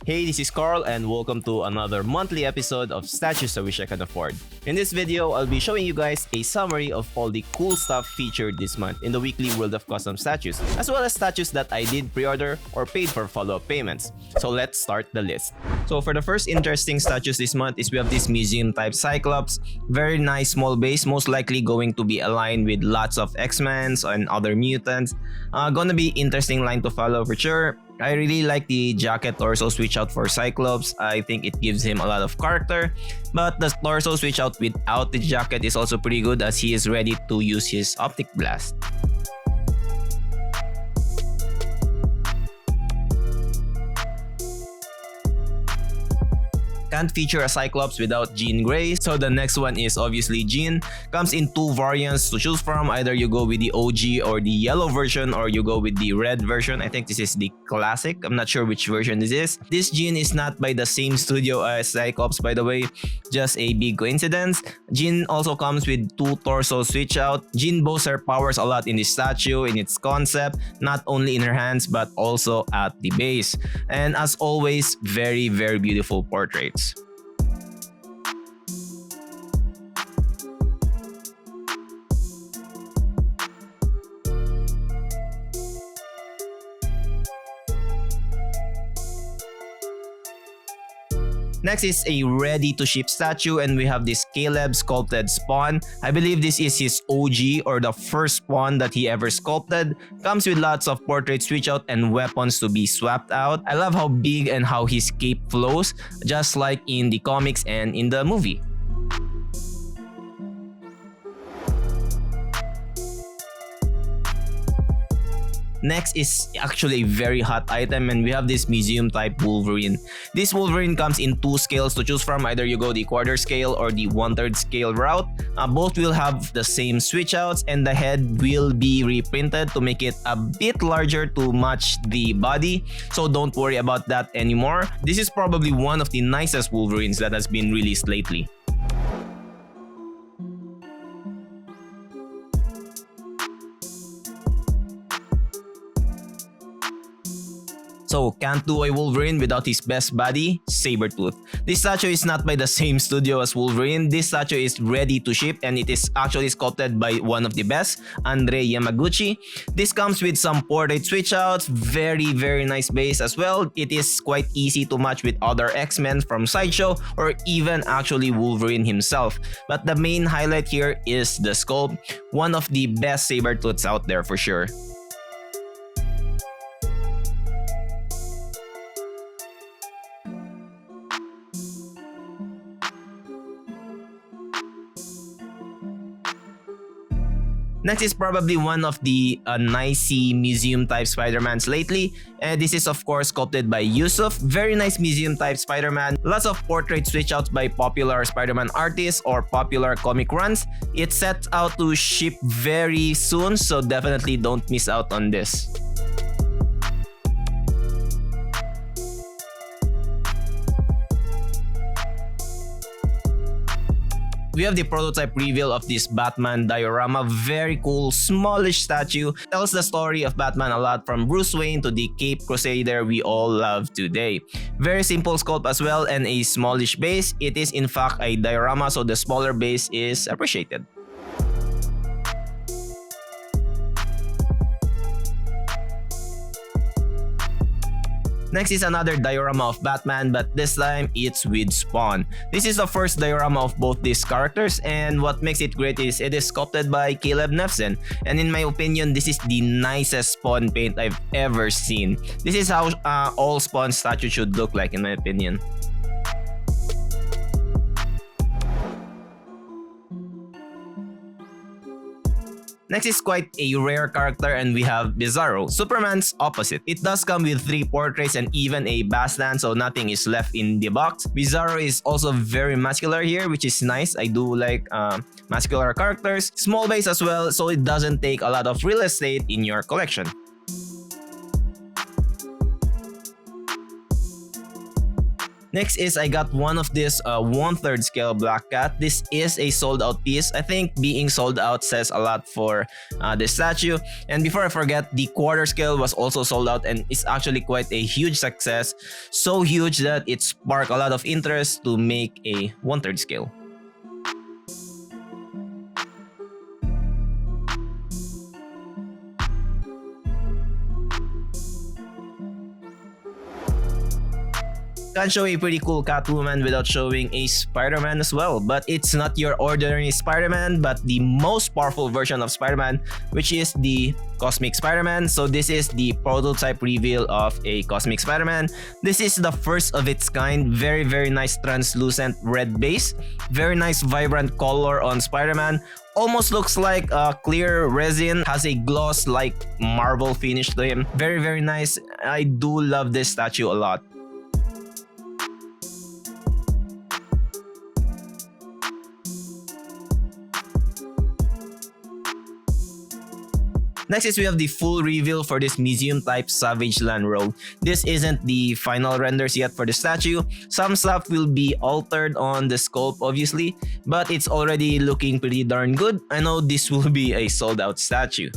Hey, this is Carl and welcome to another monthly episode of Statues I Wish I Could Afford. In this video, I'll be showing you guys a summary of all the cool stuff featured this month in the weekly World of Custom Statues, as well as statues that I did pre-order or paid for follow-up payments. So let's start the list. So for the first interesting statues this month is we have this museum type Cyclops. Very nice small base, most likely going to be aligned with lots of X-Men and other mutants. Gonna be interesting line to follow for sure. I really like the jacket torso switch out for Cyclops. I think it gives him a lot of character. But the torso switch out without the jacket is also pretty good as he is ready to use his optic blast. Can't feature a Cyclops without Jean Grey, so the next one is obviously Jean. Comes in two variants to choose from, either you go with the OG or the yellow version, or you go with the red version. I think this is the classic, I'm not sure which version this is. This Jean is not by the same studio as Cyclops, by the way, just a big coincidence. Jean also comes with two torso switch out. Jean boasts her powers a lot in this statue, in its concept, not only in her hands but also at the base. And as always, very beautiful portraits. Next is a ready-to-ship statue, and we have this Caleb sculpted Spawn. I believe this is his OG or the first Spawn that he ever sculpted. Comes with lots of portrait switch out and weapons to be swapped out. I love how big and how his cape flows, just like in the comics and in the movie. Next is actually a very hot item, and we have this museum type Wolverine. This Wolverine comes in two scales to choose from, either you go the quarter scale or the 1/3 scale route. Both will have the same switch outs, and the head will be reprinted to make it a bit larger to match the body, so don't worry about that anymore. This is probably one of the nicest Wolverines that has been released lately. So can't do a Wolverine without his best buddy, Sabretooth. This statue is not by the same studio as Wolverine. This statue is ready to ship and it is actually sculpted by one of the best, Andre Yamaguchi. This comes with some portrait switch outs, very nice base as well. It is quite easy to match with other X-Men from Sideshow or even actually Wolverine himself. But the main highlight here is the sculpt, one of the best Sabretooths out there for sure. Next is probably one of the nicey museum type Spider-Mans lately, and this is of course sculpted by Yusuf. Very nice museum type Spider-Man. Lots of portrait switch outs by popular Spider-Man artists or popular comic runs. It's set out to ship very soon, so definitely don't miss out on this. We have the prototype reveal of this Batman Diorama. Very cool, smallish statue. Tells the story of Batman a lot, from Bruce Wayne to the Cape Crusader we all love today. Very simple sculpt as well and a smallish base. It is in fact a diorama, so the smaller base is appreciated. Next is another diorama of Batman, but this time it's with Spawn. This is the first diorama of both these characters, and what makes it great is it is sculpted by Caleb Nefsen, and in my opinion this is the nicest Spawn paint I've ever seen. This is how all Spawn statues should look like in my opinion. Next is quite a rare character, and we have Bizarro, Superman's opposite. It does come with 3 portraits and even a bandstand, so nothing is left in the box. Bizarro is also very muscular here, which is nice. I do like muscular characters. Small base as well, so it doesn't take a lot of real estate in your collection. Next is I got one of this 1/3 scale Black Cat. This is a sold out piece. I think being sold out says a lot for this statue. And before I forget, the 1/4 scale was also sold out, and it's actually quite a huge success. So huge that it sparked a lot of interest to make a 1/3 scale. Can show a pretty cool Catwoman without showing a Spider-Man as well. But it's not your ordinary Spider-Man, but the most powerful version of Spider-Man, which is the Cosmic Spider-Man. So this is the prototype reveal of a Cosmic Spider-Man. This is the first of its kind. Very, very nice translucent red base. Very nice vibrant color on Spider-Man. Almost looks like a clear resin. Has a gloss like marble finish to him. Very, very nice. I do love this statue a lot. Next is we have the full reveal for this museum type Savage Land Rogue. This isn't the final renders yet for the statue. Some stuff will be altered on the sculpt obviously, but it's already looking pretty darn good. I know this will be a sold out statue.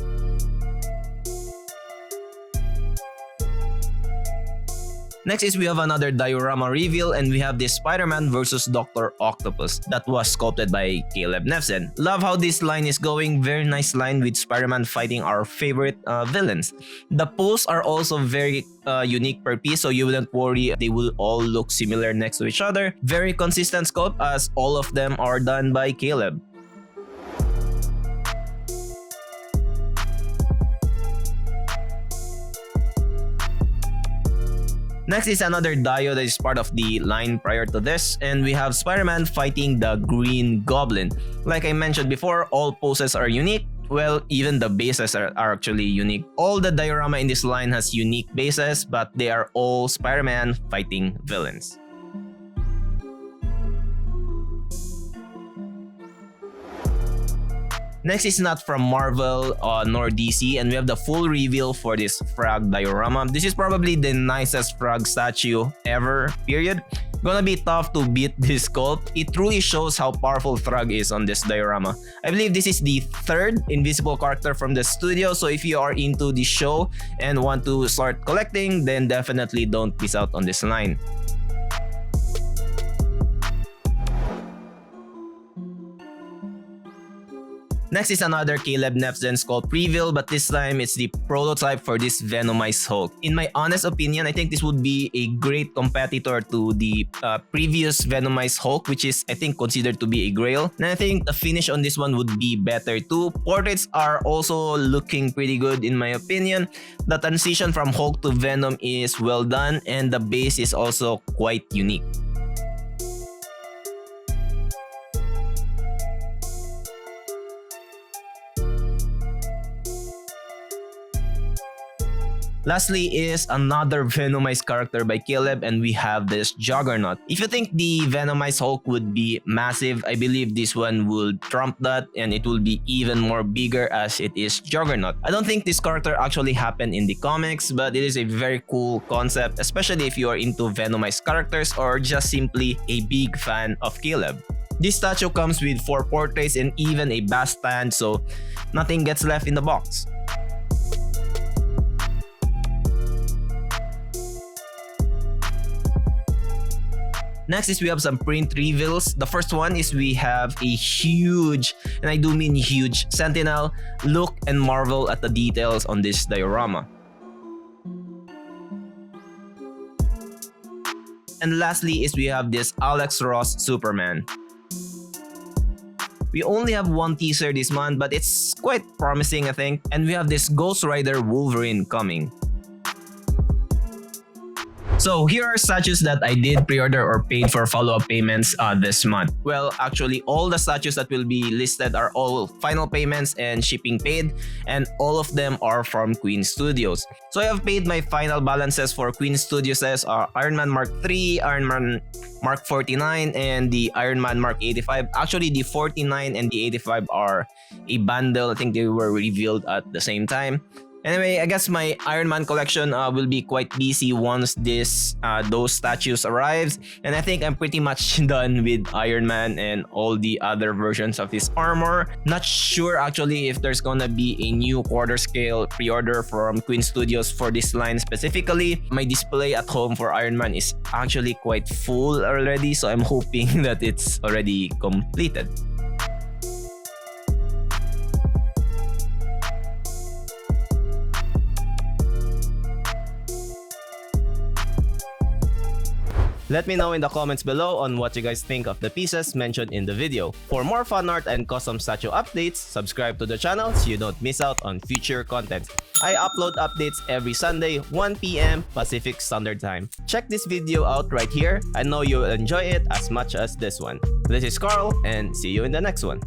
Next is we have another diorama reveal, and we have this Spider-Man vs Dr. Octopus that was sculpted by Caleb Nefzen. Love how this line is going. Very nice line with Spider-Man fighting our favorite villains. The pose are also very unique per piece, so you wouldn't worry they will all look similar next to each other. Very consistent sculpt as all of them are done by Caleb. Next is another Dio that is part of the line prior to this, and we have Spider-Man fighting the Green Goblin. Like I mentioned before, all poses are unique. Well, even the bases are actually unique. All the diorama in this line has unique bases, but they are all Spider-Man fighting villains. Next is not from Marvel nor DC, and we have the full reveal for this Thragg diorama. This is probably the nicest Thragg statue ever, period. Gonna be tough to beat this sculpt. It truly shows how powerful Thragg is on this diorama. I believe this is the 3rd invisible character from the studio, so if you are into the show and want to start collecting, then definitely don't miss out on this line. Next is another Caleb Nefzen sculpt reveal, but this time it's the prototype for this Venomized Hulk. In my honest opinion, I think this would be a great competitor to the previous Venomized Hulk, which is I think considered to be a grail. And I think the finish on this one would be better too. Portraits are also looking pretty good in my opinion. The transition from Hulk to Venom is well done, and the base is also quite unique. Lastly is another Venomized character by Caleb, and we have this Juggernaut. If you think the Venomized Hulk would be massive, I believe this one would trump that, and it will be even more bigger as it is Juggernaut. I don't think this character actually happened in the comics, but it is a very cool concept, especially if you are into Venomized characters or just simply a big fan of Caleb. This statue comes with 4 portraits and even a bust stand, so nothing gets left in the box. Next is we have some print reveals. The first one is we have a huge, and I do mean huge, Sentinel. Look and marvel at the details on this diorama. And lastly is we have this Alex Ross Superman. We only have one teaser this month, but it's quite promising I think. And we have this Ghost Rider Wolverine coming. So here are statues that I did pre-order or paid for follow-up payments this month. Well, actually all the statues that will be listed are all final payments and shipping paid, and all of them are from Queen Studios. So I have paid my final balances for Queen Studios as Ironman Mark 3, Ironman Mark 49, and the Ironman Mark 85. Actually, the 49 and the 85 are a bundle. I think they were revealed at the same time. Anyway, I guess my Iron Man collection will be quite busy once those statues arrives, and I think I'm pretty much done with Iron Man and all the other versions of his armor. Not sure actually if there's gonna be a new quarter scale pre-order from Queen Studios for this line specifically. My display at home for Iron Man is actually quite full already, so I'm hoping that it's already completed. Let me know in the comments below on what you guys think of the pieces mentioned in the video. For more fan art and custom statue updates, subscribe to the channel so you don't miss out on future content. I upload updates every Sunday, 1 PM Pacific Standard Time. Check this video out right here. I know you'll enjoy it as much as this one. This is Carl, and see you in the next one.